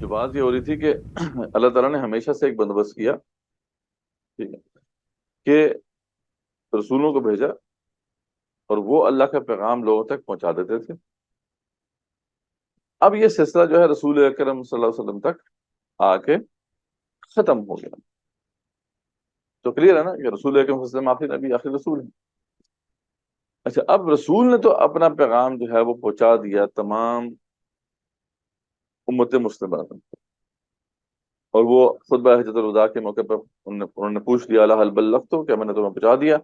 جو بات یہ ہو رہی تھی کہ اللہ تعالیٰ نے ہمیشہ سے ایک بندوبست کیا، ٹھیک ہے، کہ رسولوں کو بھیجا اور وہ اللہ کا پیغام لوگوں تک پہنچا دیتے تھے۔ اب یہ سلسلہ جو ہے رسول اکرم صلی اللہ علیہ وسلم تک آ کے ختم ہو گیا۔ تو کلیئر ہے نا کہ رسول اکرم صلی اللہ علیہ وسلم آخری نبی، آخری رسول ہے۔ اچھا، اب رسول نے تو اپنا پیغام جو ہے وہ پہنچا دیا تمام امت مسلمہ تک، اور وہ خطبہ حجۃ الوداع کے موقع پر انہوں نے پوچھ لیا حل بلغت، کیا میں نے تمہیں پہنچا دیا؟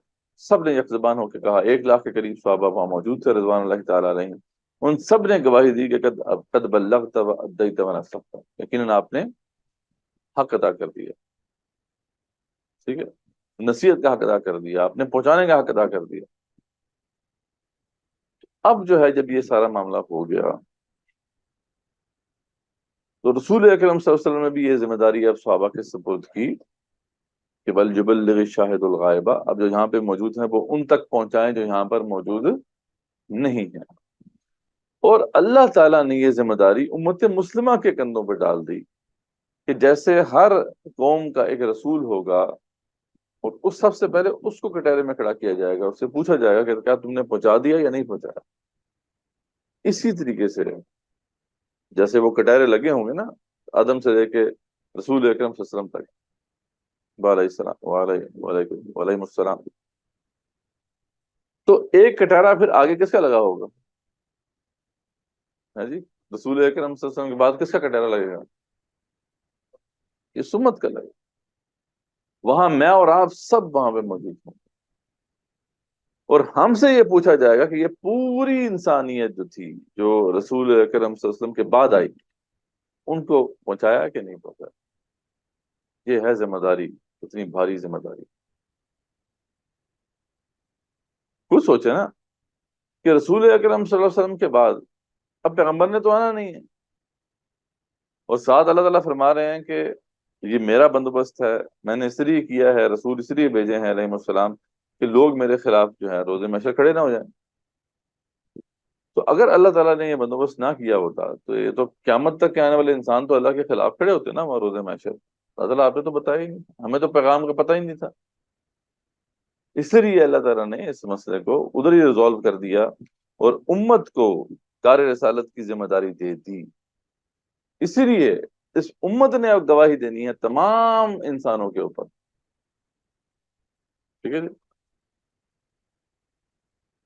سب نے یک زبان ہو کے کہا۔ 1 لاکھ کے قریب صحابہ وہاں موجود تھے رضوان اللہ تعالیٰ علیہم، ان سب نے گواہی دی کہ قد بلغت و ادیت و نصحت، یقیناً آپ نے حق ادا کر دیا، ٹھیک ہے، نصیحت کا حق ادا کر دیا، آپ نے پہنچانے کا حق ادا کر دیا۔ اب جو ہے جب یہ سارا معاملہ ہو گیا تو رسول اکرم صلی اللہ علیہ وسلم نے بھی یہ ذمہ داری اب صحابہ کے سپرد کی کہ بل یبلغ الشاہد الغائبہ، اب جو یہاں پہ موجود ہیں وہ ان تک پہنچائیں جو یہاں پر موجود نہیں ہیں۔ اور اللہ تعالیٰ نے یہ ذمہ داری امت مسلمہ کے کندھوں پہ ڈال دی کہ جیسے ہر قوم کا ایک رسول ہوگا اور اس سب سے پہلے اس کو کٹہرے میں کھڑا کیا جائے گا، اس سے پوچھا جائے گا کہ کیا تم نے پہنچا دیا یا نہیں پہنچایا۔ اسی طریقے سے جیسے وہ کٹہرے لگے ہوں گے نا آدم سے لے کے رسول اکرم صلی اللہ علیہ وسلم تک، وعلیہ السلام وعلیکم السلام، تو ایک کٹہرا پھر آگے کس کا لگا ہوگا؟ ہے جی، رسول اکرم صلی اللہ علیہ وسلم کے بعد کس کا کٹہرا لگے گا؟ یہ سمت کا لگے گا۔ وہاں میں اور آپ سب وہاں پہ موجود ہوں، اور ہم سے یہ پوچھا جائے گا کہ یہ پوری انسانیت جو تھی جو رسول اکرم صلی اللہ علیہ وسلم کے بعد آئی، ان کو پہنچایا کہ نہیں پہنچایا؟ یہ ہے ذمہ داری، اتنی بھاری ذمہ داری۔ خود سوچے نا کہ رسول اکرم صلی اللہ علیہ وسلم کے بعد اب پیغمبر نے تو آنا نہیں ہے، اور ساتھ اللہ تعالیٰ فرما رہے ہیں کہ یہ میرا بندوبست ہے، میں نے اس لیے کیا ہے، رسول اس لیے بھیجے ہیں علیہ السلام کہ لوگ میرے خلاف جو ہے روز محشر کھڑے نہ ہو جائیں۔ تو اگر اللہ تعالیٰ نے یہ بندوبست نہ کیا ہوتا تو یہ تو قیامت تک کے آنے والے انسان تو اللہ کے خلاف کھڑے ہوتے نا وہاں روز محشر۔ اللہ تعالیٰ آپ نے تو بتایا ہی نہیں، ہمیں تو پیغام کا پتہ ہی نہیں تھا، اس لیے اللہ تعالیٰ نے اس مسئلے کو ادھر ہی ریزالو کر دیا اور امت کو کار رسالت کی ذمہ داری دے دی۔ اسی لیے اس امت نے اب گواہی دینی ہے تمام انسانوں کے اوپر، ٹھیک ہے جی؟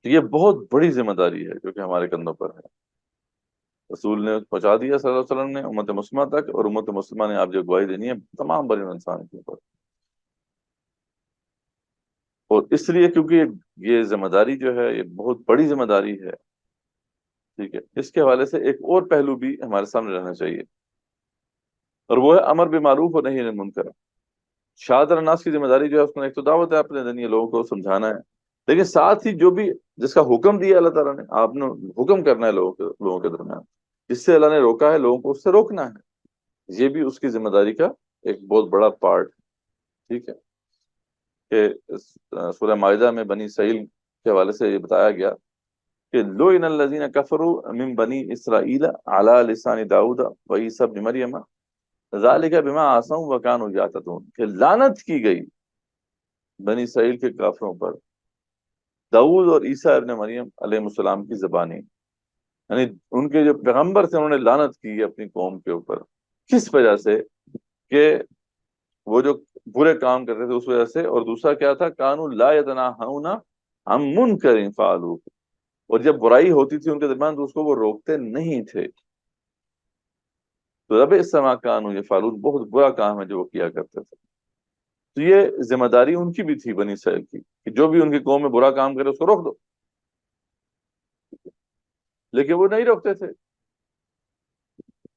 یہ بہت بڑی ذمہ داری ہے جو کہ ہمارے کندھوں پر ہے۔ رسول نے پہنچا دیا صلی اللہ علیہ وسلم نے امت مسلمہ تک، اور امت مسلمہ نے آپ جو گواہی دینی ہے تمام بڑے انسان کے اوپر۔ اور اس لیے کیونکہ یہ ذمہ داری جو ہے یہ بہت بڑی ذمہ داری ہے، ٹھیک ہے، اس کے حوالے سے ایک اور پہلو بھی ہمارے سامنے رہنا چاہیے، اور وہ ہے امر بالمعروف اور نہی عن المنکر۔ شاہد الناس کی ذمہ داری جو ہے اس میں ایک تو دعوت ہے اپنے دینی لوگوں کو سمجھانا ہے، لیکن ساتھ ہی جو بھی جس کا حکم دیا اللہ تعالیٰ نے، آپ نے حکم کرنا ہے لوگوں کے درمیان، جس سے اللہ نے روکا ہے لوگوں کو اس سے روکنا ہے، یہ بھی اس کی ذمہ داری کا ایک بہت بڑا پارٹ، ٹھیک ہے، کہ سورہ مائدہ میں بنی اسرائیل کے حوالے سے یہ بتایا گیا کہ لوئن الذین کفروا من بنی اسرائیل علی لسان داؤد و عیسی ابن مریم ذالک بما عصوا وکانوا یعتدون، کہ لعنت کی گئی بنی اسرائیل کے کافروں پر داؤد اور عیسیٰ ابن مریم علیہ السلام کی زبانی، یعنی ان کے جو پیغمبر تھے انہوں نے لعنت کی اپنی قوم کے اوپر، کس وجہ سے؟ کہ وہ جو برے کام کرتے تھے اس وجہ سے، اور دوسرا کیا تھا، کانوا لا یتناہون عن منکر فعلوہ، اور جب برائی ہوتی تھی ان کے درمیان تو اس کو وہ روکتے نہیں تھے، تو رب السما کانوا یفعلون، بہت برا کام ہے جو وہ کیا کرتے تھے۔ تو یہ ذمہ داری ان کی بھی تھی بنی اسرائیل کی کہ جو بھی ان کی قوم میں برا کام کرے اس کو روک دو، لیکن وہ نہیں روکتے تھے،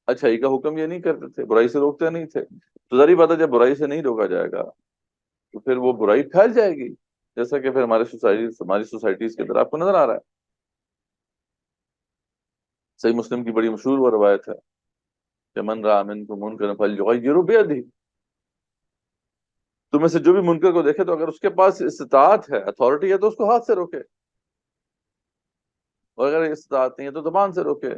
اچھائی کا حکم یہ نہیں کرتے تھے، برائی سے روکتے نہیں تھے۔ تو ظاہر بات ہے جب برائی سے نہیں روکا جائے گا تو پھر وہ برائی پھیل جائے گی، جیسا کہ پھر ہماری سوسائٹیز کے اندر آپ کو نظر آ رہا ہے۔ صحیح مسلم کی بڑی مشہور وہ روایت ہے کہ من رأى منکم منکرا فلیغیرہ بیدہ، تم میں سے جو بھی منکر کو دیکھے تو اگر اس کے پاس استطاعت ہے، اتھارٹی ہے، تو اس کو ہاتھ سے روکے، اور اگر استطاعت نہیں ہے تو زبان سے روکے،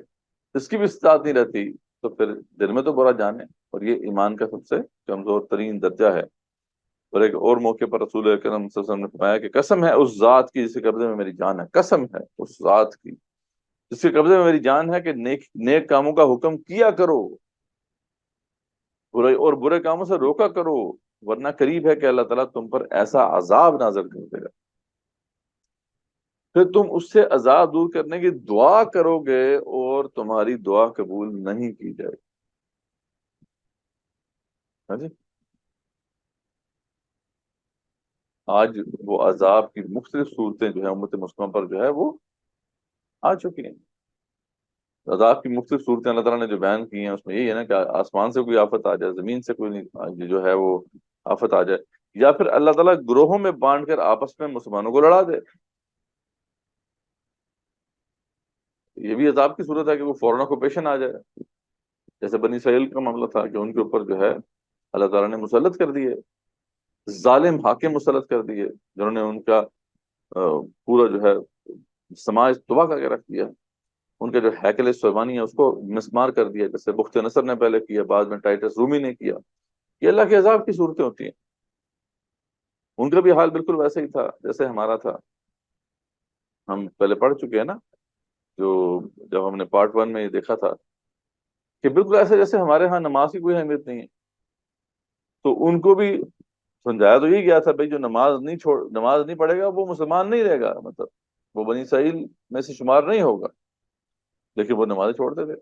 اس کی بھی استطاعت نہیں رہتی تو پھر دل میں تو برا جانے، اور یہ ایمان کا سب سے کمزور ترین درجہ ہے۔ اور ایک اور موقع پر رسول اکرم صلی اللہ علیہ وسلم نے فرمایا کہ قسم ہے اس ذات کی جس کے قبضے میں میری جان ہے، قسم ہے اس ذات کی جس کے قبضے میں میری جان ہے، کہ نیک نیک کاموں کا حکم کیا کرو، برے اور برے کاموں سے روکا کرو، ورنہ قریب ہے کہ اللہ تعالیٰ تم پر ایسا عذاب نازل کر دے گا، پھر تم اس سے عذاب دور کرنے کی دعا کرو گے اور تمہاری دعا قبول نہیں کی جائے گی۔ ہاں جی، آج وہ عذاب کی مختلف صورتیں جو ہے امت مسلمہ پر جو ہے وہ آ چکی ہیں۔ عذاب کی مختلف صورتیں اللہ تعالیٰ نے جو بیان کی ہیں اس میں یہی ہے نا کہ آسمان سے کوئی آفت آ جائے، زمین سے کوئی جو ہے وہ آفت آ جائے، یا پھر اللہ تعالیٰ گروہوں میں بانٹ کر آپس میں مسلمانوں کو لڑا دے۔ یہ بھی عذاب کی صورت ہے کہ وہ فوراً کو پیشن آ جائے، جیسے بنی اسرائیل کا معاملہ تھا کہ ان کے اوپر جو ہے اللہ تعالیٰ نے مسلط کر دیے، ظالم حاکم مسلط کر دیے، جنہوں نے ان کا پورا جو ہے سماج تباہ کر کے رکھ دیا، ان کا جو ہیکل سلیمانی ہے اس کو مسمار کر دیا، جیسے بخت نصر نے پہلے کیا، بعد میں ٹائٹس رومی نے کیا۔ یہ اللہ کے عذاب کی صورتیں ہوتی ہیں۔ ان کا بھی حال بالکل ویسا ہی تھا جیسے ہمارا تھا، ہم پہلے پڑھ چکے ہیں نا، جو جب ہم نے پارٹ 1 میں یہ دیکھا تھا کہ بالکل ایسے جیسے ہمارے ہاں نماز کی کوئی اہمیت نہیں ہے، تو ان کو بھی سمجھایا تو یہی گیا تھا بھائی جو نماز نہیں پڑھے گا وہ مسلمان نہیں رہے گا، مطلب وہ بنی اسرائیل میں سے شمار نہیں ہوگا، لیکن وہ نمازیں چھوڑتے تھے۔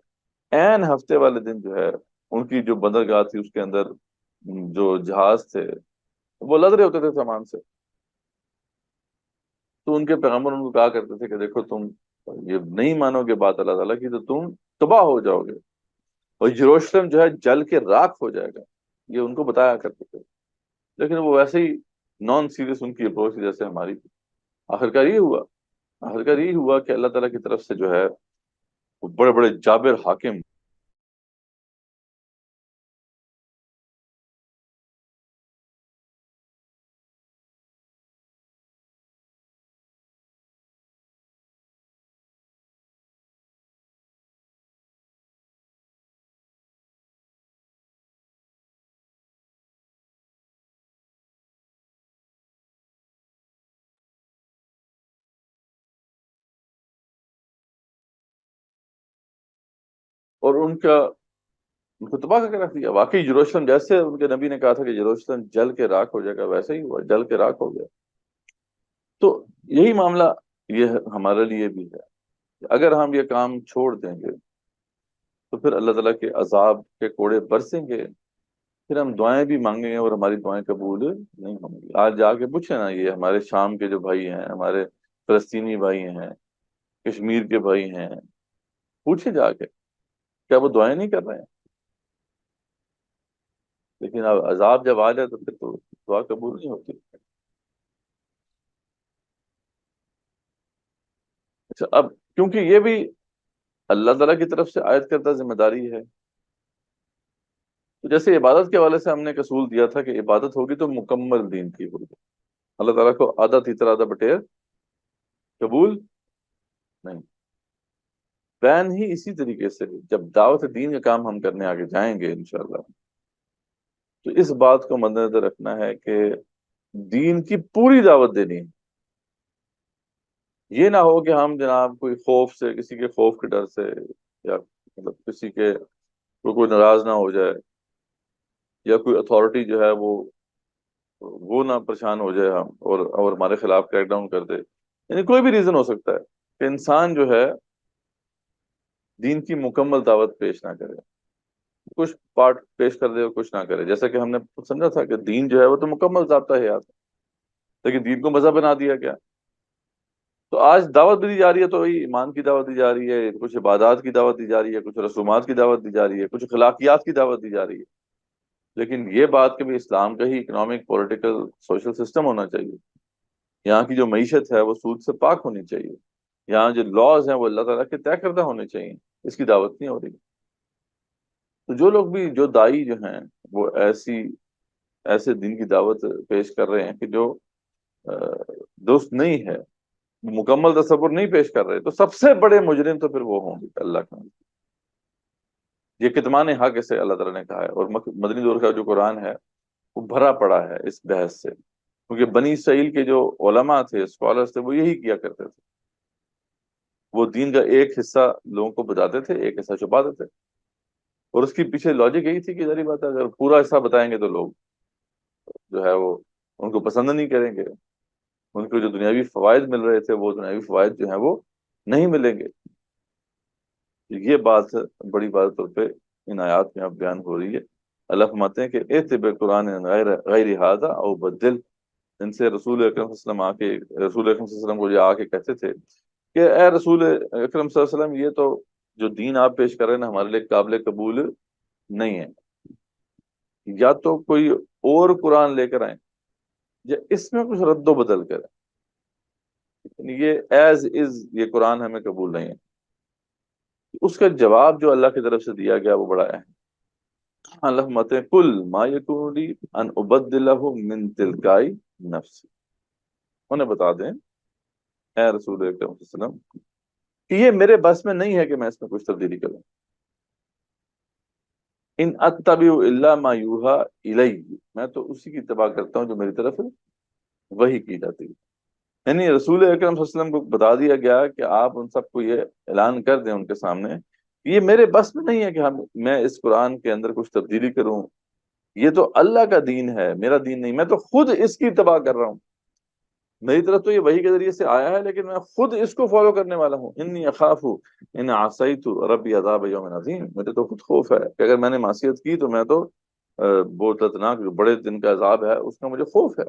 این ہفتے والے دن جو ہے ان کی جو بندرگاہ تھی اس کے اندر جو جہاز تھے وہ لد رہے ہوتے تھے سامان سے، تو ان کے پیغمبر ان کو کہا کرتے تھے کہ دیکھو تم یہ نہیں مانو گے بات اللہ تعالیٰ کی تو تم تباہ ہو جاؤ گے، اور یروشلم جو ہے جل کے راکھ ہو جائے گا، یہ ان کو بتایا کرتے تھے، لیکن وہ ویسے ہی نان سیریس ان کی اپروچ جیسے ہماری تھی۔ آخرکار یہ ہوا کہ اللہ تعالیٰ کی طرف سے جو ہے وہ بڑے بڑے جابر حاکم اور ان کو تباہ کر کے رکھ دیا۔ واقعی یروشلم جیسے ان کے نبی نے کہا تھا کہ یروشلم جل کے راکھ ہو جائے گا، ویسے ہی ہوا، جل کے راکھ ہو گیا۔ تو یہی معاملہ یہ ہمارے لیے بھی ہے کہ اگر ہم یہ کام چھوڑ دیں گے تو پھر اللہ تعالیٰ کے عذاب کے کوڑے برسیں گے، پھر ہم دعائیں بھی مانگیں گے اور ہماری دعائیں قبول نہیں ہوں گی۔ آج جا کے پوچھیں نا، یہ ہمارے شام کے جو بھائی ہیں، ہمارے فلسطینی بھائی ہیں، کشمیر کے بھائی ہیں، پوچھیں جا کے کیا وہ دعائیں نہیں کر رہے ہیں؟ لیکن اب عذاب جب آ جائے تو پھر تو دعا قبول نہیں ہوتی۔ اچھا، اب کیونکہ یہ بھی اللہ تعالیٰ کی طرف سے عائد کردہ ذمہ داری ہے، تو جیسے عبادت کے حوالے سے ہم نے ایک اصول دیا تھا کہ عبادت ہوگی تو مکمل دین کی ہوگی، اللہ تعالیٰ کو آدھا تیسرا آدھا بٹیر قبول نہیں۔ بین ہی اسی طریقے سے جب دعوت دین کا کام ہم کرنے آگے جائیں گے انشاءاللہ، تو اس بات کو مد نظر رکھنا ہے کہ دین کی پوری دعوت دینی ہے۔ یہ نہ ہو کہ ہم جناب کوئی خوف سے، کسی کے خوف کے ڈر سے، یا مطلب کسی کے کوئی ناراض نہ ہو جائے، یا کوئی اتھارٹی جو ہے وہ نہ پریشان ہو جائے ہم اور ہمارے خلاف کریک ڈاؤن کر دے، یعنی کوئی بھی ریزن ہو سکتا ہے کہ انسان جو ہے دین کی مکمل دعوت پیش نہ کرے، کچھ پارٹ پیش کر دے اور کچھ نہ کرے، جیسا کہ ہم نے سمجھا تھا کہ دین جو ہے وہ تو مکمل ضابطہ حیات ہے، لیکن دین کو مذہب بنا دیا گیا۔ تو آج دعوت بھی دی جا رہی ہے، تو وہی ایمان کی دعوت دی جا رہی ہے، کچھ عبادات کی دعوت دی جا رہی ہے، کچھ رسومات کی دعوت دی جا رہی ہے، کچھ اخلاقیات کی دعوت دی جا رہی ہے، لیکن یہ بات کہ بھی اسلام کا ہی اکنامک پولیٹیکل سوشل سسٹم ہونا چاہیے، یہاں کی جو معیشت ہے وہ سود سے پاک ہونی چاہیے، یہاں جو لاز ہیں وہ اللہ تعالیٰ کے طے کردہ ہونے چاہیے، اس کی دعوت نہیں ہو رہی۔ تو جو لوگ بھی، جو دائی جو ہیں، وہ ایسے دین کی دعوت پیش کر رہے ہیں کہ جو درست نہیں ہے، مکمل تصور نہیں پیش کر رہے، تو سب سے بڑے مجرم تو پھر وہ ہوں گے اللہ کا۔ یہ کتمان حق سے اللہ تعالیٰ نے کہا ہے، اور مدنی دور کا جو قرآن ہے وہ بھرا پڑا ہے اس بحث سے، کیونکہ بنی اسرائیل کے جو علماء تھے، اسکالرس تھے، وہ یہی کیا کرتے تھے، وہ دین کا ایک حصہ لوگوں کو بتاتے تھے، ایک حصہ چھپا دیتے، اور اس کی پیچھے لاجک یہی تھی کہ ظاہری بات ہے اگر پورا حصہ بتائیں گے تو لوگ جو ہے وہ ان کو پسند نہیں کریں گے، ان کو جو دنیاوی فوائد مل رہے تھے وہ دنیاوی فوائد جو ہیں وہ نہیں ملیں گے۔ یہ بات بڑی بات طور پہ ان آیات میں اب بیان ہو رہی ہے۔ اللہ فرماتے ہیں کہ اتبع قرآن غیر ھذا او بدل، ان سے رسول اکرم صلی اللہ علیہ وسلم رسول اکرم صلی اللہ علیہ وسلم کو یہ آ کے کہتے تھے کہ اے رسول اکرم صلی اللہ علیہ وسلم، یہ تو جو دین آپ پیش کر رہے ہیں نا ہمارے لیے قابل قبول نہیں ہے، یا تو کوئی اور قرآن لے کر آئیں یا اس میں کچھ رد و بدل کریں، یعنی یہ ایز از یہ قرآن ہمیں قبول نہیں ہے۔ اس کا جواب جو اللہ کی طرف سے دیا گیا وہ بڑا اہم۔ اللہ مت کل ما یکون لی ان ابدلہ من تلقائی نفسی، انہیں بتا دیں اے رسول اکرم صلی اللہ علیہ وسلم کہ یہ میرے بس میں نہیں ہے کہ میں اس میں کچھ تبدیلی کروں، ان اتبع الا ما یوحى الی، میں تو اسی کی اتباع کرتا ہوں جو میری طرف وحی کی جاتی ہے۔ یعنی رسول اکرم صلی اللہ علیہ وسلم کو بتا دیا گیا کہ آپ ان سب کو یہ اعلان کر دیں ان کے سامنے کہ یہ میرے بس میں نہیں ہے کہ میں اس قرآن کے اندر کچھ تبدیلی کروں، یہ تو اللہ کا دین ہے، میرا دین نہیں، میں تو خود اس کی اتباع کر رہا ہوں، میری طرف تو یہ وحی کے ذریعے سے آیا ہے لیکن میں خود اس کو فالو کرنے والا ہوں۔ انی اخاف ان عصیت ربی عذاب یوم عظیم، مجھے تو خود خوف ہے کہ اگر میں نے معصیت کی تو میں تو بہت دردناک جو بڑے دن کا عذاب ہے اس کا مجھے خوف ہے۔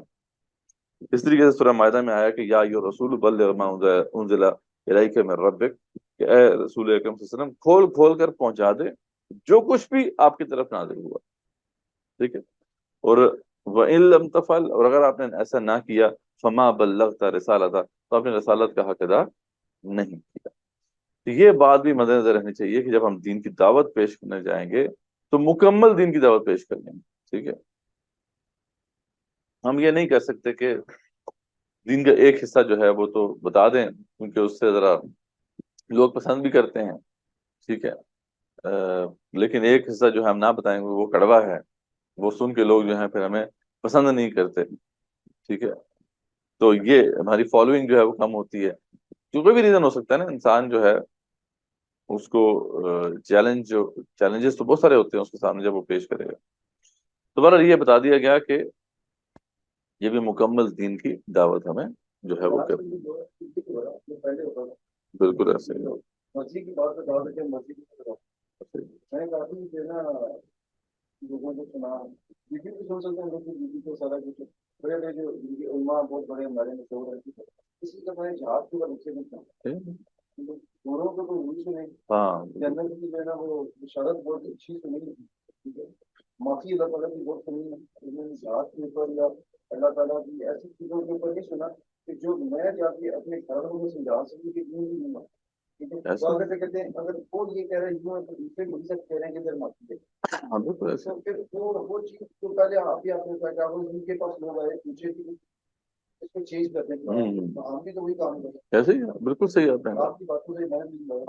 اس طریقے سے سورہ مائدہ میں آیا کہ یا ایھا رسول بلغ ما انزل الیک من ربک، کہ اے رسول اکرم صلی اللہ علیہ وسلم کھول کھول کر پہنچا دے جو کچھ بھی آپ کی طرف نازل ہوا، ٹھیک ہے، اور وَإِن لَمْ تَفْعَلْ، اور اگر آپ نے ایسا نہ کیا فما بلغت رسالتہ، تو آپ نے رسالت کا حق ادا نہیں کیا۔ تو یہ بات بھی مد نظر رہنی چاہیے کہ جب ہم دین کی دعوت پیش کرنے جائیں گے تو مکمل دین کی دعوت پیش کریں گے، ٹھیک ہے، ہم یہ نہیں کر سکتے کہ دین کا ایک حصہ جو ہے وہ تو بتا دیں کیونکہ اس سے ذرا لوگ پسند بھی کرتے ہیں، ٹھیک ہے، لیکن ایک حصہ جو ہے ہم نہ بتائیں گے وہ کڑوا ہے، وہ سن کے لوگ جو ہیں پھر ہمیں پسند نہیں کرتے، ٹھیک ہے، تو یہ ہماری فالوئنگ جو ہے وہ کم ہوتی ہے، تو کوئی بھی ریزن ہو سکتا ہے نا، انسان جو ہے اس کو چیلنجز تو بہت سارے ہوتے ہیں اس کے سامنے جب وہ پیش کرے گا۔ دوبارہ یہ بتا دیا گیا کہ یہ بھی مکمل دین کی دعوت ہمیں جو ہے وہ کر، بالکل ایسے ہی مسیح کی بات بتا رہے ہیں، مسیح کی میں کافی جو ہے نا لوگوں کو سنا، بیوی بھی سن سکتے ہیں لوگ، بیوی کو سارا کچھ بڑے بڑے جو علماء بہت بڑے ہمارے مشہور ہیں، اسی کا میں جہاد کی وجہ سے دوروں کو تو روس میں ہاں جنرل کی جو ہے نا وہ شرط بہت اچھی سنی، ٹھیک ہے، معافی اللہ تعالیٰ کی بہت سنی، لیکن جہاد کے اوپر یا اللہ تعالیٰ کی ایسی چیزوں کے اوپر نہیں سنا کہ جو میں جا کے اپنے گھر میں سمجھا سکوں کہ کیوں نہیں ہوں، کہتے ہیں اگر وہ یہ کہہ رہے ہیں تو دوسرے مقصد کہہ رہے ہیں کہ ادھر معافی دے، ہاں بالکل ایسا، تو پھر وہ چیز تو پہلے آپ ہی آپ نے کہا کہ ان کے پاس لوگ آئے پوچھے کہ اس کو چینج کرنے کے تو ہم بھی تو وہی کام کریں، ایسے ہی بالکل صحیح آپ نے، آپ کی باتوں سے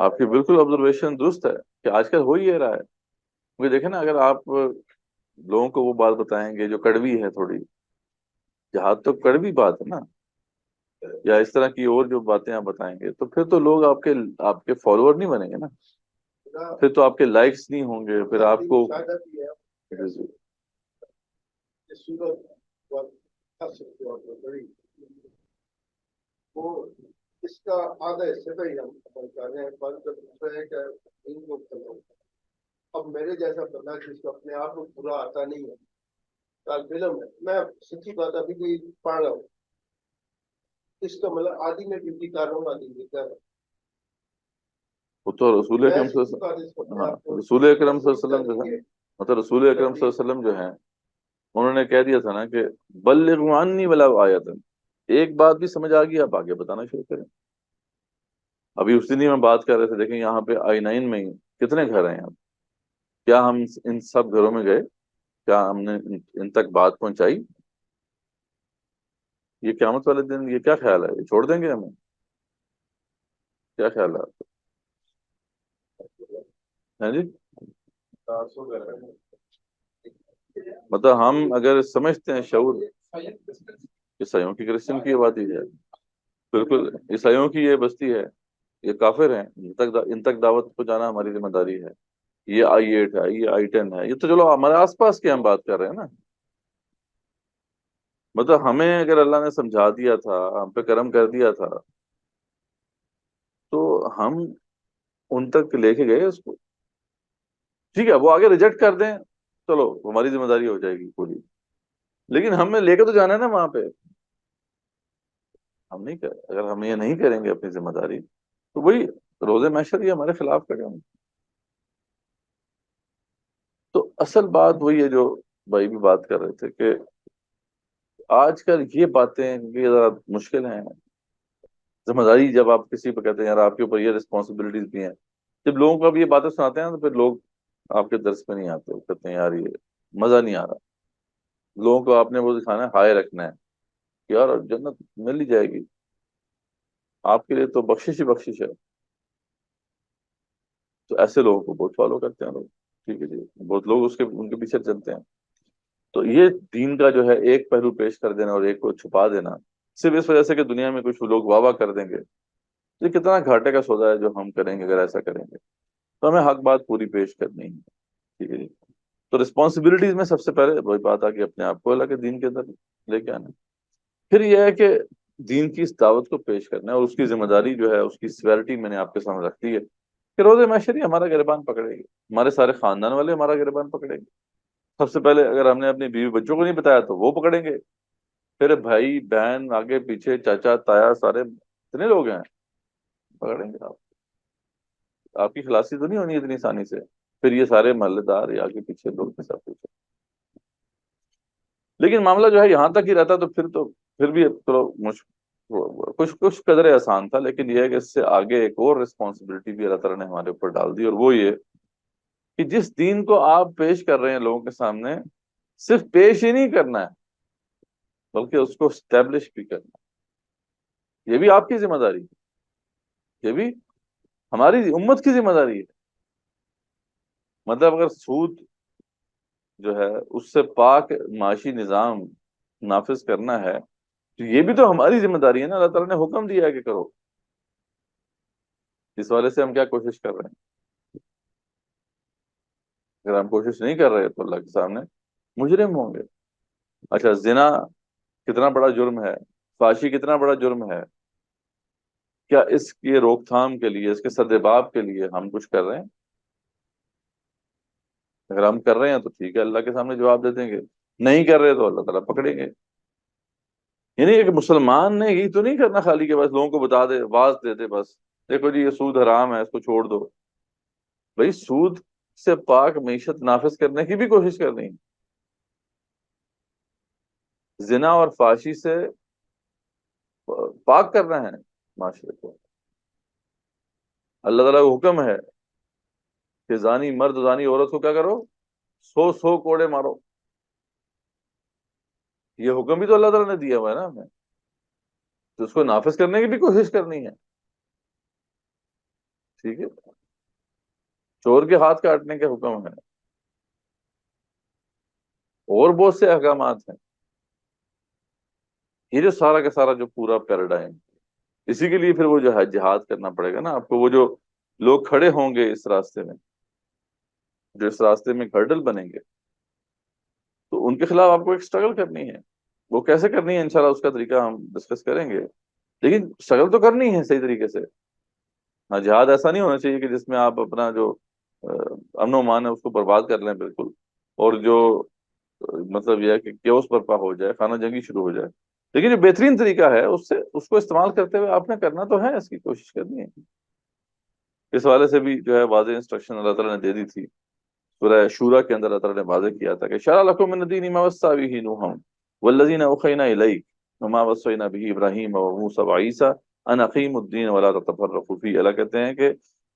آپ کی بالکل آبزرویشن درست ہے کہ آج کل ہو ہی رہا ہے، کیونکہ دیکھیں نا اگر آپ لوگوں کو وہ بات بتائیں گے جو کڑوی ہے تھوڑی، جہاد تو کڑوی بات ہے نا، یا اس طرح کی اور جو باتیں آپ بتائیں گے تو پھر تو لوگ آپ کے فالوور نہیں بنیں گے نا، پھر تو آپ کے لائکس نہیں ہوں گے، پھر آپ کو وہ اس کا آدھا حصے پہ ہی ہم پہنچا رہے ہیں، پر دوسرا ہے کہ ان کو اب میرے جیسا بندہ جس کو اپنے آپ کو پورا آتا نہیں ہے، طالب علم ہے، میں سچی بات ابھی کوئی پڑھ رہا ہوں، اس کا مطلب آدھی میں ڈیوٹی کر رہا ہوں، آدھی نہیں کر رہا ہوں، وہ تو رسول اکرم صلی اللہ علیہ وسلم، ہاں رسول اکرم صلی اللہ علیہ وسلم جو ہے، مطلب رسول اکرم صلی اللہ علیہ وسلم جو ہیں انہوں نے کہہ دیا تھا نا کہ بلغوا عنی ولو آیۃ، ایک بات بھی سمجھ آ گئی آپ آگے بتانا شروع کریں۔ ابھی اس دن ہی میں بات کر رہے تھے، دیکھیں یہاں پہ I9 میں ہی کتنے گھر ہیں یہاں، کیا ہم ان سب گھروں میں گئے، کیا ہم نے ان تک بات پہنچائی؟ یہ قیامت والے دن یہ کیا خیال ہے، یہ چھوڑ دیں گے ہمیں؟ کیا خیال ہے آپ کا؟ ہاں جی، مطلب ہم اگر سمجھتے ہیں شعور، عیسائیوں کی کرسچن کی آبادی ہے، بالکل عیسائیوں کی یہ بستی ہے، یہ کافر ہیں، ان تک دعوت پہنچانا ہماری ذمہ داری ہے. یہ I8 ہے، یہ I10 ہے، یہ تو چلو ہمارے آس پاس کی ہم بات کر رہے ہیں نا. مطلب ہمیں اگر اللہ نے سمجھا دیا تھا، ہم پہ کرم کر دیا تھا، تو ہم ان تک لے کے گئے اس کو. ٹھیک ہے وہ آگے ریجیکٹ کر دیں، چلو ہماری ذمہ داری ہو جائے گی پوری، لیکن ہمیں لے کے تو جانا ہے نا وہاں پہ. ہم نہیں کر اگر ہم یہ نہیں کریں گے اپنی ذمہ داری، تو وہی روزے محشر یہ ہمارے خلاف کریں گے. تو اصل بات وہی ہے جو بھائی بھی بات کر رہے تھے کہ آج کل یہ باتیں یہ ذرا مشکل ہیں. ذمہ داری جب آپ کسی پہ کہتے ہیں یار آپ کے اوپر یہ رسپانسبلٹیز بھی ہیں، جب لوگوں کو اب یہ باتیں سناتے ہیں تو پھر لوگ آپ کے درس پہ نہیں آتے، وہ کہتے ہیں یار یہ مزہ نہیں آ رہا. لوگوں کو آپ نے وہ دکھانا ہے، ہائے رکھنا ہے کہ یار جنت مل ہی جائے گی آپ کے لیے، تو بخشش ہی بخشش ہے. تو ایسے لوگوں کو بہت فالو کرتے ہیں لوگ. ٹھیک ہے جی، بہت لوگ ان کے پیچھے چلتے ہیں. تو یہ دین کا جو ہے ایک پہلو پیش کر دینا اور ایک کو چھپا دینا، صرف اس وجہ سے کہ دنیا میں کچھ لوگ واہ واہ کر دیں گے، یہ کتنا گھاٹے کا سودا ہے جو ہم کریں گے اگر ایسا کریں گے. تو ہمیں حق بات پوری پیش کرنی ہے. ٹھیک ہے جی. تو رسپانسبلٹیز میں سب سے پہلے وہی بات آ کہ اپنے آپ کو اللہ کے دین کے اندر لے کے آنا. پھر یہ ہے کہ دین کی اس دعوت کو پیش کرنا ہے، اور اس کی ذمہ داری جو ہے اس کی سیورٹی میں نے آپ کے سامنے رکھ دی ہے کہ روز محشر ہی ہمارا گریبان پکڑے گی، ہمارے سارے خاندان والے ہمارا گریبان پکڑیں گے. سب سے پہلے اگر ہم نے اپنی بیوی بچوں کو نہیں بتایا تو وہ پکڑیں گے، پھر بھائی بہن آگے پیچھے چاچا تایا سارے اتنے لوگ ہیں پکڑیں گے. آپ کی خلاصی تو نہیں ہونی اتنی آسانی سے. پھر یہ سارے محلے دار یا آگے پیچھے لوگ کے سب کچھ. لیکن معاملہ جو ہے یہاں تک ہی رہتا تو پھر بھی چلو کچھ کچھ قدرے آسان تھا، لیکن یہ ہے کہ اس سے آگے ایک اور رسپانسبلٹی بھی اللہ تعالیٰ نے ہمارے اوپر ڈال دی، اور وہ یہ کہ جس دین کو آپ پیش کر رہے ہیں لوگوں کے سامنے، صرف پیش ہی نہیں کرنا ہے بلکہ اس کو اسٹیبلش بھی کرنا ہے. یہ بھی آپ کی ذمہ داری ہے، یہ بھی ہماری امت کی ذمہ داری ہے. مطلب اگر سود جو ہے اس سے پاک معاشی نظام نافذ کرنا ہے تو یہ بھی تو ہماری ذمہ داری ہے نا. اللہ تعالیٰ نے حکم دیا ہے کہ کرو. اس والے سے ہم کیا کوشش کر رہے ہیں؟ اگر ہم کوشش نہیں کر رہے تو اللہ کے سامنے مجرم ہوں گے. اچھا زنا کتنا بڑا جرم ہے، فحاشی کتنا بڑا جرم ہے، کیا اس کی روک تھام کے لیے، اس کے سدباب کے لیے ہم کچھ کر رہے ہیں؟ اگر ہم کر رہے ہیں تو ٹھیک ہے، اللہ کے سامنے جواب دے دیں گے. نہیں کر رہے تو اللہ تعالیٰ پکڑیں گے. یعنی ایک مسلمان نے یہ تو نہیں کرنا خالی کہ بس لوگوں کو بتا دے، واز دے دے بس دیکھو جی یہ سود حرام ہے اس کو چھوڑ دو. بھائی سود سے پاک معیشت نافذ کرنے کی بھی کوشش کرنی ہے. زنا اور فحاشی سے پاک کرنا ہے معاشرے کو. اللہ تعالیٰ کا حکم ہے کہ زانی مرد زانی عورت کو کیا کرو، 100 کوڑے مارو. یہ حکم بھی تو اللہ تعالیٰ نے دیا ہوا ہے نا ہمیں، تو اس کو نافذ کرنے کی بھی کوشش کرنی ہے. ٹھیک ہے. چور کے ہاتھ کاٹنے کا حکم ہے، اور بہت سے احکامات ہیں. یہ جو سارا کا سارا جو پورا پیراڈائم، اسی کے لیے پھر وہ جو ہے جہاد کرنا پڑے گا نا آپ کو. وہ جو لوگ کھڑے ہوں گے اس راستے میں، جو اس راستے میں ہرڈل بنیں گے، تو ان کے خلاف آپ کو ایک اسٹرگل کرنی ہے. وہ کیسے کرنی ہے انشاءاللہ اس کا طریقہ ہم ڈسکس کریں گے، لیکن اسٹرگل تو کرنی ہے صحیح طریقے سے. ہاں جہاد ایسا نہیں ہونا چاہیے کہ جس میں آپ اپنا جو امن و امان ہے اس کو برباد کر لیں بالکل، اور جو مطلب یہ ہے کہ کیوس برپا ہو جائے، خانہ جنگی شروع ہو جائے. لیکن جو بہترین طریقہ ہے اس کو استعمال کرتے ہوئے آپ نے کرنا تو ہے، اس کی کوشش کرنی ہے. اس حوالے سے بھی جو ہے واضح انسٹرکشن اللہ تعالیٰ نے دے دی تھی. سورہ شورا کے اندر اللہ تعالیٰ نے واضح کیا تھا کہ شرع لکم من الدین ما وصى به نوحا والذین اوحینا الیک وما وصینا به ابراہیم وموسیٰ وعیسیٰ ان اقیموا الدین ولا تتفرقوا فیہ. اللہ کہتے ہیں کہ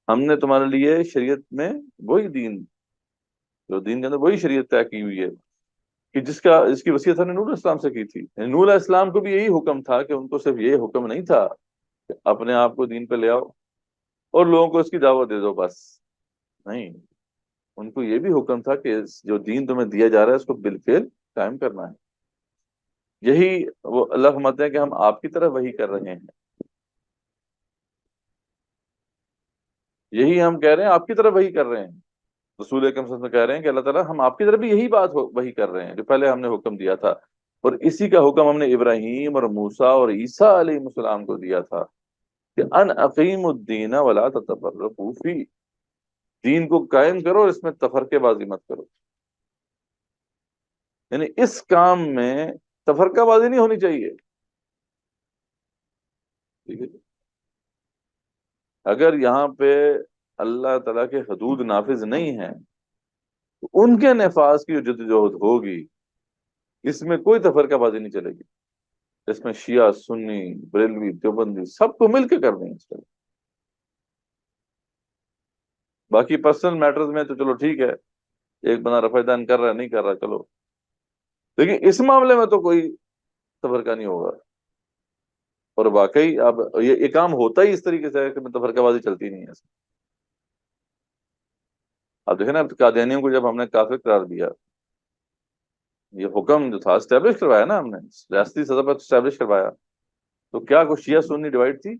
ہم نے تمہارے لیے شریعت میں وہی دین، جو دین کے اندر وہی شریعت طے کی ہوئی ہے کہ جس کی وصیت ہم نے نوح علیہ السلام سے کی تھی. یعنی نوح علیہ السلام کو بھی یہی حکم تھا کہ ان کو صرف یہ حکم نہیں تھا کہ اپنے آپ کو دین پہ لے آؤ اور لوگوں کو اس کی دعوت دے دو، بس نہیں. ان کو یہ بھی حکم تھا کہ جو دین تمہیں دیا جا رہا ہے اس کو بالفعل قائم کرنا ہے. یہی وہ اللہ فرماتے ہیں کہ ہم آپ کی طرف وحی کر رہے ہیں. یہی ہم کہہ رہے ہیں آپ کی طرف وحی کر رہے ہیں. رسول اکرم صلی اللہ علیہ وسلم کہہ رہے ہیں کہ اللہ تعالیٰ ہم آپ کی طرف بھی یہی بات وحی کر رہے ہیں جو پہلے ہم نے حکم دیا تھا. اور اسی کا حکم ہم نے ابراہیم اور موسیٰ اور عیسیٰ علیہ السلام کو دیا تھا کہ ان اقیم الدین ولا تتفرقوا فی، دین کو قائم کرو اور اس میں تفرقے بازی مت کرو. یعنی اس کام میں تفرقہ بازی نہیں ہونی چاہیے. ٹھیک ہے. اگر یہاں پہ اللہ تعالیٰ کے حدود نافذ نہیں ہیں تو ان کے نفاذ کی جو جدوجہد ہوگی اس میں کوئی تفرقہ بازی نہیں چلے گی. اس میں شیعہ سنی بریلوی دیوبندی سب کو مل کے کر دیں گے. باقی پرسنل میٹرز میں تو چلو ٹھیک ہے، ایک بندہ رفع دان کر رہا ہے نہیں کر رہا چلو، لیکن اس معاملے میں تو کوئی تفرقہ نہیں ہوگا. اور واقعی اب یہ کام ہوتا ہی اس طریقے سے ہے کہ تفرقہ بازی چلتی نہیں ہے. اب دیکھیں نا قادیانیوں کو جب ہم نے کافر قرار دیا، یہ حکم جو تھا اسٹیبلش کروایا نا ہم نے، ریاستی سطح پر اسٹیبلش کروایا، تو کیا کچھ شیعہ سنی ڈیوائڈ تھی؟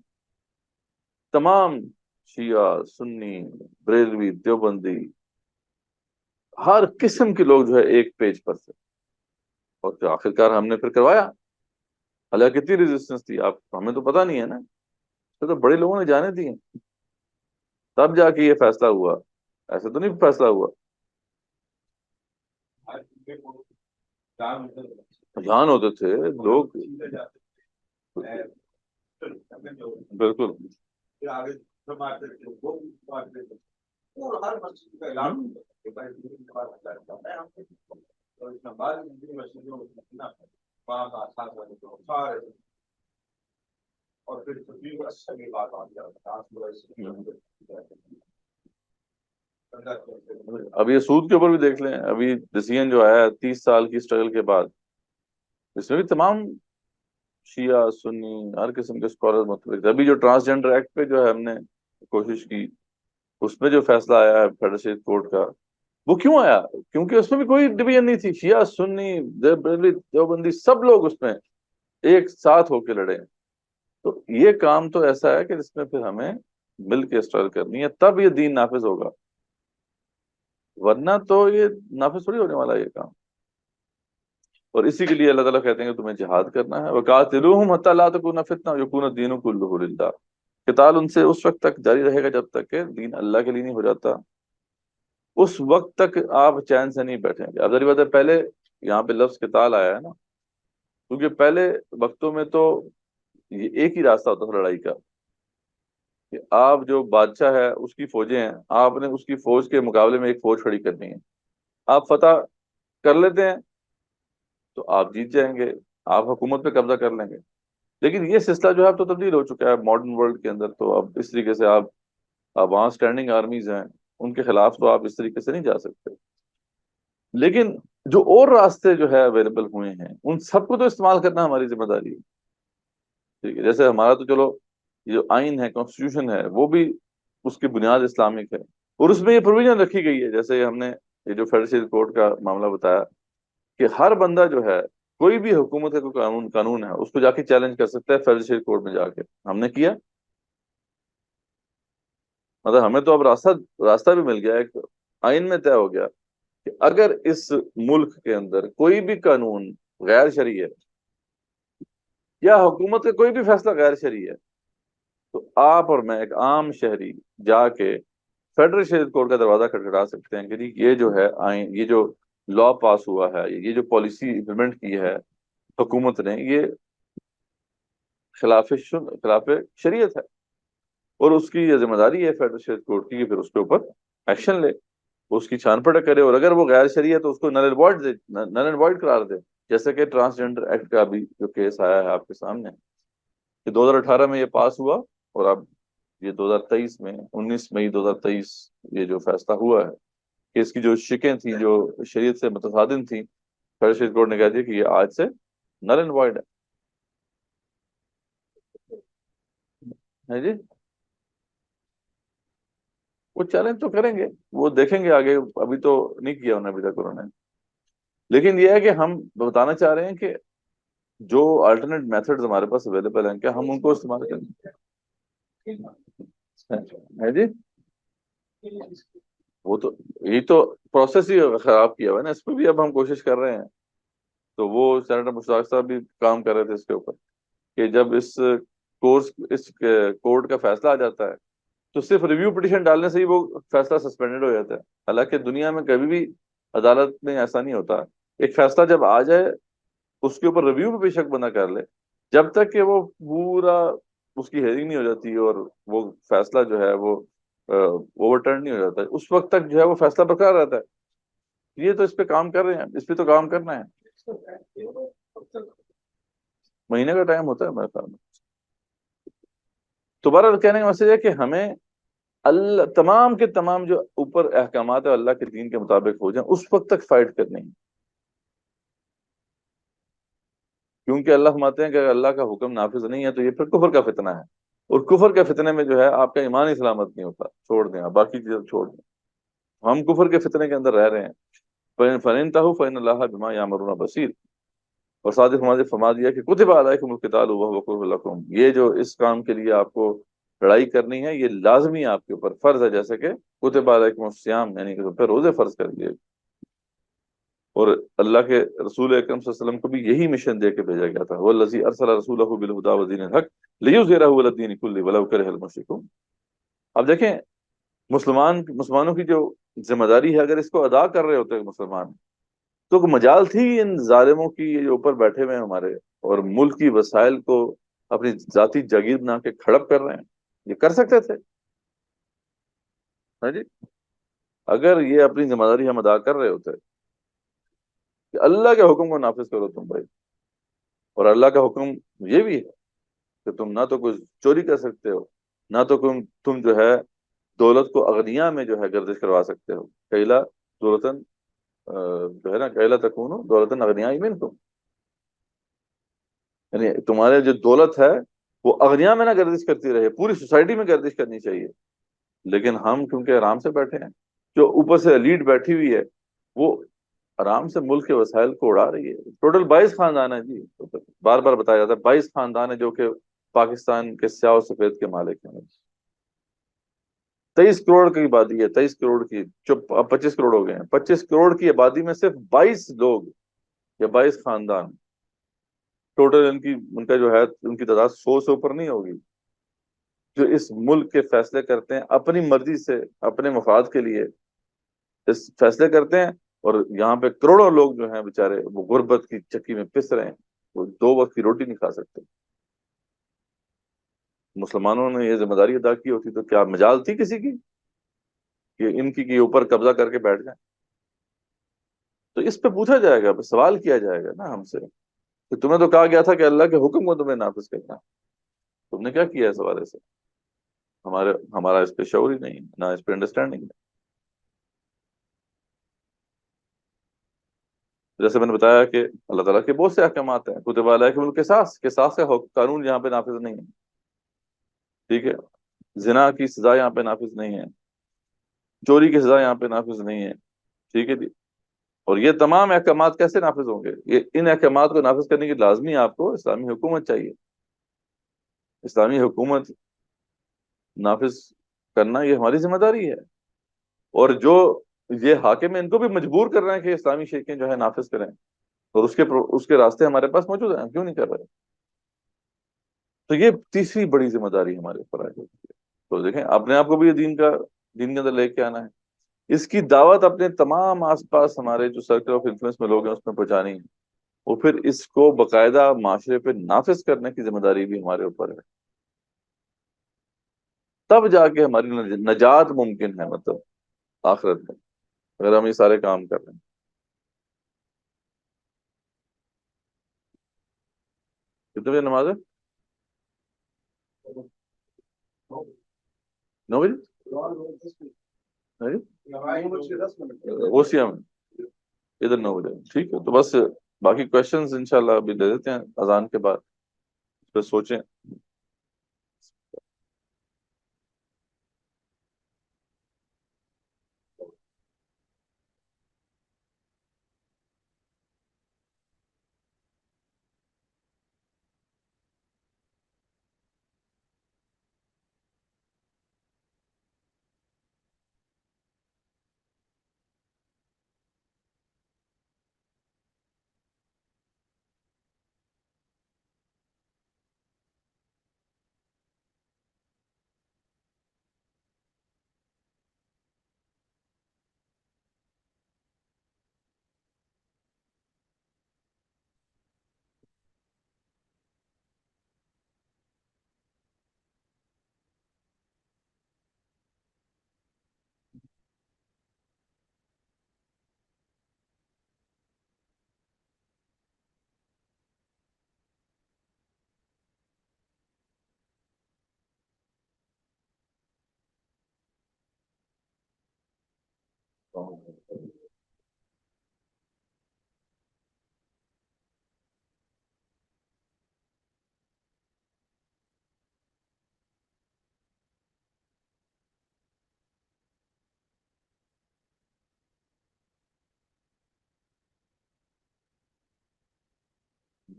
تمام شیعہ سنی بریلوی دیوبندی ہر قسم کے لوگ جو ہے ایک پیج پر تھے. اور پھر آخرکار ہم نے پھر کروایا. حالانکہ کتنی ریزسٹنس تھی آپ ہمیں تو پتہ نہیں ہے نا، تو بڑے لوگوں نے جانے دی ہیں تب جا کے یہ فیصلہ ہوا، ایسے تو نہیں فیصلہ ہوا. جان ہوتے تھے لوگ. بالکل. اب یہ سود کے اوپر بھی دیکھ لیں، ابھی ڈیسیژن جو آیا ہے 30 سال کی اسٹرگل کے بعد، اس میں بھی تمام شیعہ سنی ہر قسم کے اسکالر متفق تھے. ابھی جو ٹرانسجینڈر ایکٹ پہ جو ہے ہم نے کوشش کی، اس میں جو فیصلہ آیا ہے فیڈرل اسٹیٹ کورٹ کا، وہ کیوں آیا؟ کیونکہ اس میں بھی کوئی ڈویژن نہیں تھی. شیعہ سنی دیوبندی سب لوگ اس میں ایک ساتھ ہو کے لڑے. تو یہ کام تو ایسا ہے کہ جس میں پھر ہمیں مل کے اسٹرگل کرنی ہے، تب یہ دین نافذ ہوگا، ورنہ تو یہ نافذ تھوڑی ہونے والا ہے یہ کام. اور اسی کے لیے اللہ تعالیٰ کہتے ہیں کہ تمہیں جہاد کرنا ہے. وَقَاتِلُوهُمْ حَتَّىٰ لَا تَكُونَ فِتْنَةٌ وَيَكُونَ الدِّينُ كُلُّهُ لِلَّهِ. قتال ان سے اس وقت تک جاری رہے گا جب تک کہ دین اللہ کے لیے نہیں ہو جاتا. اس وقت تک آپ چین سے نہیں بیٹھیں گے. اب ظاہر بات ہے پہلے یہاں پہ لفظ قتال آیا ہے نا، کیونکہ پہلے وقتوں میں تو یہ ایک ہی راستہ ہوتا تھا لڑائی کا کہ آپ جو بادشاہ ہے اس کی فوجیں ہیں، آپ نے اس کی فوج کے مقابلے میں ایک فوج کھڑی کرنی ہے. آپ فتح کر لیتے ہیں تو آپ جیت جائیں گے، آپ حکومت پہ قبضہ کر لیں گے. لیکن یہ سلسلہ جو ہے اب تو تبدیل ہو چکا ہے ماڈرن ورلڈ کے اندر. تو اب اس طریقے سے آپ وہاں اسٹینڈنگ آرمیز ہیں، ان کے خلاف تو آپ اس طریقے سے نہیں جا سکتے. لیکن جو اور راستے جو ہے اویلیبل ہوئے ہیں ان سب کو تو استعمال کرنا ہماری ذمہ داری ہے. ٹھیک ہے. جیسے ہمارا تو چلو یہ جو آئین ہے کانسٹیٹیوشن ہے وہ بھی اس کی بنیاد اسلامک ہے، اور اس میں یہ پروویژن رکھی گئی ہے جیسے ہم نے یہ جو فیڈرل کورٹ کا معاملہ بتایا کہ ہر بندہ جو ہے کوئی بھی حکومت کا کوئی قانون ہے اس کو جا کے چیلنج کر سکتا ہے فیڈرل کورٹ میں جا کے. ہم نے کیا، مطلب ہمیں تو اب راستہ بھی مل گیا، ایک آئین میں طے ہو گیا کہ اگر اس ملک کے اندر کوئی بھی قانون غیر شرعی ہے یا حکومت کا کوئی بھی فیصلہ غیر شرعی ہے تو آپ اور میں ایک عام شہری جا کے فیڈرل شریعت کورٹ کا دروازہ کھٹکھٹا سکتے ہیں کہ جی یہ جو ہے آئین، یہ جو لا پاس ہوا ہے، یہ جو پالیسی امپلیمنٹ کی ہے حکومت نے، یہ خلاف شریعت ہے. اور اس کی یہ ذمہ داری ہے فیڈرل شریعت کورٹ کی کہ پھر اس کے اوپر ایکشن لے، اس کی چھان پڑ کرے، اور اگر وہ غیر شرعی ہے تو اس کو نل اینڈ وائڈ قرار دے. جیسے کہ ٹرانسجینڈر ایکٹ کا بھی جو کیس آیا ہے آپ کے سامنے کہ 2018 میں یہ پاس ہوا، اور اب یہ 2023 میں 19 مئی 2023 یہ جو فیصلہ ہوا ہے کہ اس کی جو شکیں تھیں جو شریعت سے متصادم تھیں، فیڈرل شریعت کورٹ نے کہہ دیا کہ یہ آج سے نل اینڈ وائڈ ہے. جی وہ چیلنج تو کریں گے، وہ دیکھیں گے آگے، ابھی تو نہیں کیا انہوں نے ابھی تک انہوں نے. لیکن یہ ہے کہ ہم بتانا چاہ رہے ہیں کہ جو الٹرنیٹ میتھڈز ہمارے پاس اویلیبل ہیں، کیا ہم ان کو استعمال کریں؟ ہے جی. وہ تو یہی تو پروسیس ہی خراب کیا ہوا ہے نا، اس پہ بھی اب ہم کوشش کر رہے ہیں. تو وہ سینیٹر مشتاق صاحب بھی کام کر رہے تھے اس کے اوپر، کہ جب اس کورٹ کا فیصلہ آ جاتا ہے تو صرف ریویو پٹیشن ڈالنے سے ہی وہ فیصلہ سسپینڈڈ ہو جاتا ہے. حالانکہ دنیا میں کبھی بھی عدالت میں ایسا نہیں ہوتا. ایک فیصلہ جب آ جائے اس کے اوپر ریویو بھی بے شک بندہ کر لے، جب تک کہ وہ پورا اس کی ہیئرنگ نہیں ہو جاتی اور وہ فیصلہ جو ہے وہ اوور ٹرن نہیں ہو جاتا، اس وقت تک جو ہے وہ فیصلہ برقرار رہتا ہے. یہ تو اس پہ کام کر رہے ہیں، اس پہ تو کام کرنا ہے. مہینے کا ٹائم ہوتا ہے ہمارے خیال میں. دوبارہ کہنے کا مسئلہ ہے کہ ہمیں اللہ تمام کے تمام جو اوپر احکامات ہے اللہ کے دین کے مطابق ہو جائیں، اس وقت تک فائٹ کرنی ہے. کیونکہ اللہ فرماتے ہیں کہ اگر اللہ کا حکم نافذ نہیں ہے تو یہ پھر کفر کا فتنہ ہے، اور کفر کے فتنے میں جو ہے آپ کا ایمان ہی سلامت نہیں ہوتا. چھوڑ دیں آپ باقی چیزیں چھوڑ دیں، ہم کفر کے فتنے کے اندر رہ رہے ہیں. فَإِنْ فَإِنَّ اللَّهَ بِمَا يَعْمَلُونَ بصیر. اور ساتھ ہی فرما دیا کہ کتب علیکم القتال وهو کرہ لکم، یہ جو اس کام کے لیے آپ کو لڑائی کرنی ہے یہ لازمی ہے آپ کے اوپر، فرض ہے. جیسے کہ کتب علیکم الصیام، یعنی کہ پھر روزے فرض کر دیے. اور اللہ کے رسول اکرم صلی اللہ علیہ وسلم کو بھی یہی مشن دے کے بھیجا گیا تھا، وَالَّذِي أَرْسَلَ رَسُولَهُ بِالْهُدَىٰ وَدِينِ الْحَقِّ لِيُظْهِرَهُ عَلَى الدِّينِ كُلِّهِ وَلَوْ كَرِهَ الْمُشْرِكُونَ. اب دیکھیں مسلمانوں کی جو ذمہ داری ہے، اگر اس کو ادا کر رہے ہوتے ہیں مسلمان تو مجال تھی ان ظالموں کی یہ جو اوپر بیٹھے ہوئے ہیں ہمارے اور ملک کی وسائل کو اپنی ذاتی جاگیر بنا کے کھڑپ کر رہے ہیں، یہ کر سکتے تھے. ہاں جی. اگر یہ اپنی ذمہ داری ہم ادا کر رہے ہوتے کہ اللہ کے حکم کو نافذ کرو تم بھائی، اور اللہ کا حکم یہ بھی ہے کہ تم نہ تو کچھ چوری کر سکتے ہو، نہ تو تم جو ہے دولت کو اغنیا میں جو ہے گردش کروا سکتے ہو. کیلا دولتن جو ہے نا، کیلا تکونو دولتن اغنیا منکم، یعنی تمہارے جو دولت ہے وہ اغنیا میں نہ گردش کرتی رہے، پوری سوسائٹی میں گردش کرنی چاہیے. لیکن ہم کیونکہ آرام سے بیٹھے ہیں، جو اوپر سے لیڈ بیٹھی ہوئی ہے وہ آرام سے ملک کے وسائل کو اڑا رہی ہے. ٹوٹل 22 خاندان ہے جی، بار بار بتایا جاتا ہے 22 خاندان ہے جو کہ پاکستان کے سیاہ و سفید کے مالک ہیں. 23 کروڑ کی آبادی ہے، 23 کروڑ کی، جو اب 25 کروڑ ہو گئے ہیں. 25 کروڑ کی آبادی میں صرف 22 لوگ یا 22 خاندان ٹوٹل ان کا جو ہے ان کی تعداد 100 سے اوپر نہیں ہوگی، جو اس ملک کے فیصلے کرتے ہیں اپنی مرضی سے، اپنے مفاد کے لیے اس فیصلے کرتے ہیں. اور یہاں پہ کروڑوں لوگ جو ہیں بےچارے وہ غربت کی چکی میں پس رہے ہیں، وہ 2 وقت کی روٹی نہیں کھا سکتے. مسلمانوں نے یہ ذمہ داری ادا کی ہوتی تو کیا مجال تھی کسی کی کہ ان کی اوپر قبضہ کر کے بیٹھ جائیں؟ تو اس پہ پوچھا جائے گا، سوال کیا جائے گا نا ہم سے کہ تمہیں تو کہا گیا تھا کہ اللہ کے حکم کو تمہیں نافذ کرنا، تم نے کیا کیا اس حوالے سے؟ ہمارا اس پہ شعور ہی نہیں ہے، نہ اس پہ انڈرسٹینڈنگ ہے. جیسے میں نے بتایا کہ اللہ تعالیٰ کے بہت سے احکامات ہیں. کتب علیکم القصاص، قصاص کا قانون یہاں پہ نافذ نہیں ہے. ٹھیک ہے. زنا کی سزا یہاں پہ نافذ نہیں ہے، چوری کی سزا یہاں پہ نافذ نہیں ہے. ٹھیک ہے جی. اور یہ تمام احکامات کیسے نافذ ہوں گے؟ ان احکامات کو نافذ کرنے کی لازمی آپ کو اسلامی حکومت چاہیے. اسلامی حکومت نافذ کرنا یہ ہماری ذمہ داری ہے. اور جو یہ حاکم ہیں ان کو بھی مجبور کر رہے ہیں کہ اسلامی شریعتیں جو ہے نافذ کریں، اور اس کے راستے ہمارے پاس موجود ہیں، کیوں نہیں کر رہے؟ تو یہ تیسری بڑی ذمہ داری ہمارے اوپر ہے. تو دیکھیں اپنے آپ کو بھی یہ دین کے اندر لے کے آنا ہے. اس کی دعوت اپنے تمام آس پاس ہمارے جو سرکل آف انفلوئنس میں لوگ ہیں اس میں پہنچانی ہے، اور پھر اس کو باقاعدہ معاشرے پہ نافذ کرنے کی ذمہ داری بھی ہمارے اوپر ہے. تب جا کے ہماری نجات ممکن ہے، مطلب آخرت میں، اگر ہم یہ سارے کام کر رہے ہیں. کتنے بجے نماز ہے؟ 9 بجے. وہ سی ہم ادھر 9 بجے. ٹھیک ہے. تو بس باقی کوشچنز انشاءاللہ ابھی دے دیتے ہیں اذان کے بعد، اس پہ سوچیں.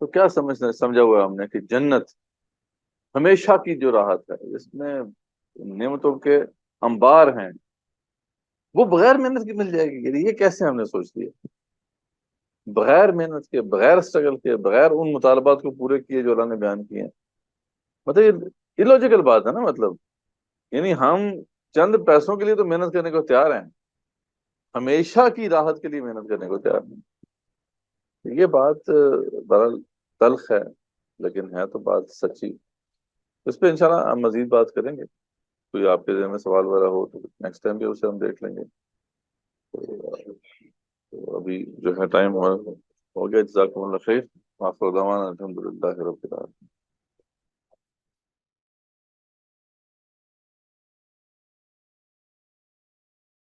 تو کیا سمجھا ہوا ہے ہم نے کہ جنت ہمیشہ کی جو راحت ہے، اس میں نعمتوں کے انبار ہیں، وہ بغیر محنت کے مل جائے گی؟ یہ کیسے ہم نے سوچ لیا؟ بغیر محنت کے، بغیر اسٹرگل کے، بغیر ان مطالبات کو پورے کیے جو اللہ نے بیان کیے ہیں، مطلب یہ لوجیکل بات ہے نا؟ مطلب یعنی ہم چند پیسوں کے لیے تو محنت کرنے کو تیار ہیں، ہمیشہ کی راحت کے لیے محنت کرنے کو تیار نہیں۔ یہ بات بہرحال تلخ ہے، لیکن ہے تو بات سچی۔ اس پہ انشاءاللہ ہم مزید بات کریں گے، کوئی آپ کے ذہن میں سوال وغیرہ ہو تو نیکسٹ ٹائم بھی اسے ہم دیکھ لیں گے۔ تو ابھی جو ہے ٹائم ہو گیا۔ جزاکم اللہ خیر، وآخر دعوانا الحمدللہ رب العالمین۔